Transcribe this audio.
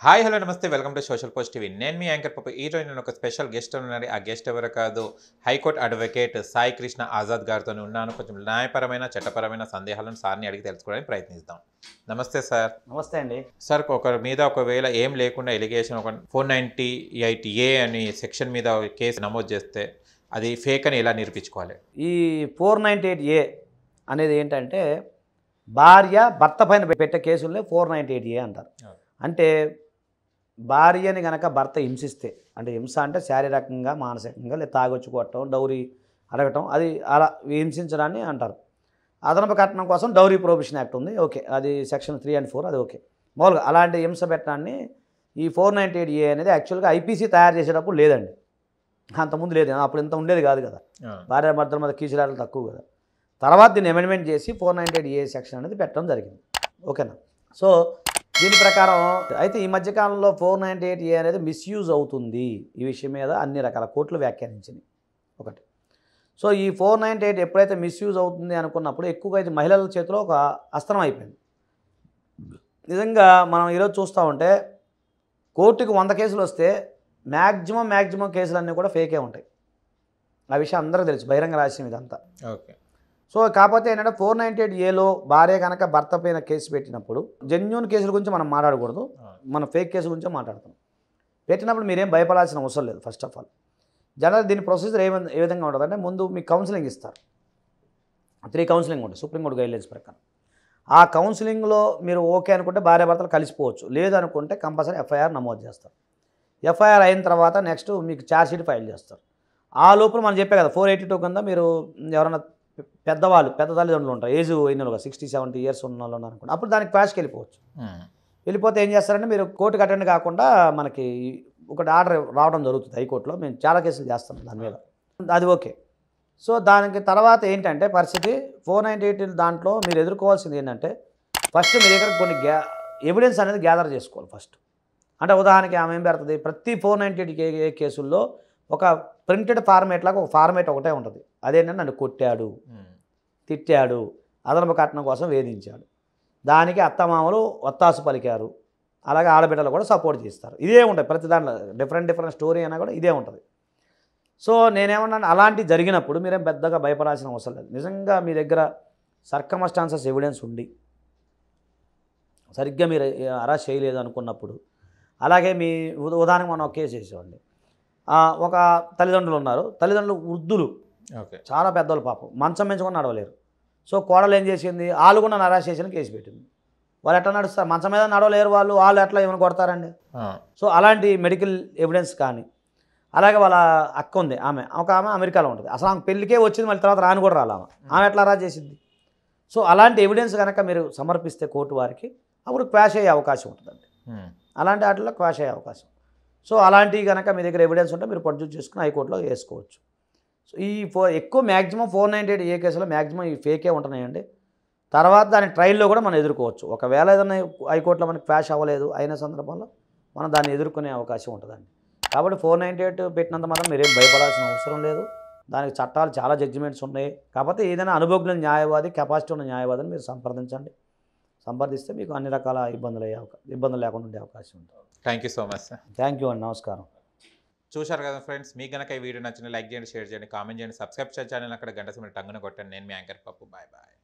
Hi hello నమస్తే welcome to social post TV నేను మీ anchor పప్పు ఈ రోజు నేను ఒక స్పెషల్ గెస్ట్ ఉన్నాను ఆ గెస్ట్ ఎవరు కాదు హైకోర్టు అడ్వకేట్ సాయి కృష్ణ ఆజాద్ గారితో ఉన్నాను కొంచెం న్యాయపరమైన చట్టపరమైన సందేహాలను సార్ని అడిగి తెలుసుకోవడానికి ప్రయత్నిస్తాం నమస్తే సార్ నమస్తే అండి సార్ ఒకరి మీద ఒకవేళ ఏం లేకుండా ఎలిగేషన్ ఒక 498A అని సెక్షన్ మీద కేసు నమోదు చేస్తే అది ఫేక్ అని ఎలా నిరూపించుకోవాలి ఈ 498A అనేది ఏంటంటే భార్య భర్త పైన పెట్టే కేసుల్ని 498A అంటారు. అంటే భార్యని గనక భర్త హింసిస్తే అంటే హింస అంటే శారీరకంగా మానసికంగా లేదా తాగొచ్చి కొట్టడం డౌరీ అడగటం అది అలా హింసించడాన్ని అంటారు. అదనపు కట్నం కోసం డౌరీ ప్రొహిబిషన్ యాక్ట్ ఉంది, ఓకే, అది సెక్షన్ 3 and 4 అది ఓకే. మామూలుగా అలాంటి హింస పెట్టడాన్ని ఈ 498A అనేది యాక్చువల్గా ఐపీసీ తయారు చేసేటప్పుడు లేదండి, అంతకుముందు లేదు, అప్పుడు ఇంత ఉండేది కాదు కదా, భార్య భర్తల మీద కీచులాటలు తక్కువ కదా. తర్వాత దీన్ని అమెండ్మెంట్ చేసి 498A సెక్షన్ అనేది పెట్టడం జరిగింది, ఓకేనా. సో దీని ప్రకారం అయితే ఈ మధ్యకాలంలో 498A అనేది మిస్యూజ్ అవుతుంది, ఈ విషయం మీద అన్ని రకాల కోర్టులు వ్యాఖ్యానించింది ఒకటి. సో ఈ 498 ఎప్పుడైతే మిస్యూజ్ అవుతుంది అనుకున్నప్పుడు ఎక్కువగా ఇది మహిళల చేతిలో ఒక అస్త్రం అయిపోయింది. నిజంగా మనం ఈరోజు చూస్తూ ఉంటే కోర్టుకి 100 కేసులు వస్తే మ్యాక్సిమం కేసులన్నీ కూడా ఫేకే ఉంటాయి, ఆ విషయం అందరికీ తెలుసు, బహిరంగ రహస్యం ఇదంతా. ఓకే. సో కాకపోతే ఏంటంటే 498Aలో భార్య కనుక భర్త పైన కేసు పెట్టినప్పుడు జెన్యూన్ కేసుల గురించి మనం మాట్లాడకూడదు, మనం ఫేక్ కేసు గురించే మాట్లాడుతాం. పెట్టినప్పుడు మీరేం భయపడాల్సిన అవసరం లేదు. ఫస్ట్ ఆఫ్ ఆల్ జనరల్ దీని ప్రొసీజర్ ఏ విధంగా ఉంటుంది అంటే ముందు మీకు కౌన్సిలింగ్ ఇస్తారు, 3 కౌన్సిలింగ్ ఉంటుంది సుప్రీంకోర్టు గైడ్లైన్స్ ప్రకారం. ఆ కౌన్సిలింగ్లో మీరు ఓకే అనుకుంటే భార్య భర్తలు కలిసిపోవచ్చు, లేదు అనుకుంటే కంపల్సరీ ఎఫ్ఐఆర్ నమోదు చేస్తారు. ఎఫ్ఐఆర్ అయిన తర్వాత నెక్స్ట్ మీకు ఛార్జ్షీట్ ఫైల్ చేస్తారు. ఆ లోపల మనం చెప్పే కదా 482 కింద మీరు ఎవరైనా పెద్ద తల్లిదండ్రులు ఉంటారు, ఏజ్ అయిన 60-70 ఇయర్స్ ఉన్న వాళ్ళు అనుకోండి, అప్పుడు దానికి క్వాష్కి వెళ్ళిపోవచ్చు. వెళ్ళిపోతే ఏం చేస్తారంటే మీరు కోర్టుకి అటెండ్ కాకుండా మనకి ఒకటి ఆర్డర్ రావడం జరుగుతుంది హైకోర్టులో, మేము చాలా కేసులు చేస్తాం దాని మీద, అది ఓకే. సో దానికి తర్వాత ఏంటంటే పరిస్థితి 498 దాంట్లో మీరు ఎదుర్కోవాల్సింది ఏంటంటే ఫస్ట్ మీ దగ్గర కొన్ని ఎవిడెన్స్ అనేది గ్యాదర్ చేసుకోవాలి ఫస్ట్. అంటే ఉదాహరణకి ఆమె ఏం పెడుతుంది, ప్రతి 498 కేసుల్లో ఒక ప్రింటెడ్ ఫార్మేట్ లాగా ఒక ఫార్మేట్ ఒకటే ఉంటుంది, అదేంటంటే నన్ను కొట్టాడు, తిట్టాడు, అదనపు కట్నం కోసం వేధించాడు, దానికి అత్తమామలు ఒత్తాసు పలికారు, అలాగే ఆడబిడ్డలు కూడా సపోర్ట్ చేస్తారు, ఇదే ఉంటుంది ప్రతి దాంట్లో. డిఫరెంట్ స్టోరీ అయినా కూడా ఇదే ఉంటుంది. సో నేనేమన్నాను, అలాంటి జరిగినప్పుడు మీరేం పెద్దగా భయపడాల్సిన అవసరం లేదు. నిజంగా మీ దగ్గర సర్కమస్టాన్సెస్ ఎవిడెన్స్ ఉండి సరిగ్గా మీరు అరెస్ట్ చేయలేదు అనుకున్నప్పుడు, అలాగే మీ ఉదాహరణకు మనం ఒక కేసు చేసేవాడిని, ఒక తల్లిదండ్రులు ఉన్నారు, తల్లిదండ్రులు వృద్ధులు, చాలా పెద్దవాళ్ళు, పాపం మంచం పెంచుకొని నడవలేరు. సో కోడలు ఏం చేసింది, వాళ్ళు కూడా అరెస్ట్ చేసిన కేసు పెట్టింది. వాళ్ళు ఎట్లా నడుస్తారు, మంచం మీద నడవలేరు, వాళ్ళు ఎట్లా ఏమైనా కొడతారండి. సో అలాంటి మెడికల్ ఎవిడెన్స్ కానీ, అలాగే వాళ్ళ అక్క ఉంది, ఆమె అమెరికాలో ఉంటుంది, అసలు ఆమె పెళ్ళికే వచ్చింది, మళ్ళీ తర్వాత రాని కూడా రాలి, ఆమె ఎట్లా అరెస్ట్ చేసింది. సో అలాంటి ఎవిడెన్స్ కనుక మీరు సమర్పిస్తే కోర్టు వారికి అప్పుడు క్వాష్ అయ్యే అవకాశం ఉంటుందండి, అలాంటి వాటిలో క్వాష్ అయ్యే అవకాశం. సో అలాంటివి కనుక మీ దగ్గర ఎవిడెన్స్ ఉంటే మీరు ప్రొడ్యూస్ చేసుకుని హైకోర్టులో వేసుకోవచ్చు. సో ఈ ఎక్కువ మ్యాక్సిమం 498 కేసులో మ్యాక్సిమం ఈ ఫేకే ఉంటున్నాయండి. తర్వాత దాని ట్రయల్లో కూడా మనం ఎదుర్కోవచ్చు. ఒకవేళ ఏదైనా హైకోర్టులో మనకి క్వాష్ అవ్వలేదు అయిన సందర్భంలో మనం దాన్ని ఎదుర్కొనే అవకాశం ఉంటుందండి. కాబట్టి 498 పెట్టినంత మాత్రం మీరేం భయపడాల్సిన అవసరం లేదు. దానికి చట్టాలు చాలా జడ్జిమెంట్స్ ఉన్నాయి. కాకపోతే ఏదైనా అనుభవజ్ఞ న్యాయవాది, కెపాసిటీ ఉన్న న్యాయవాదిని మీరు సంప్రదిస్తే మీకు అన్ని రకాల ఇబ్బందులు లేకుండా ఉండే అవకాశం ఉంటుంది. Thank you so much sir. Thank you అండి, నమస్కారం. చూశారు కదా ఫ్రెండ్స్, మీకు కనుక ఈ వీడియో నచ్చిన లైక్ చేయండి, షేర్ చేయండి, కామెంట్ చేయండి, సబ్స్క్రైబ్ చేయండి ఛానల్, అక్కడ గంట సింబల్ టంగున కొట్టండి. నేను మీ యాంకర్ పప్పు, బాయ్ బాయ్.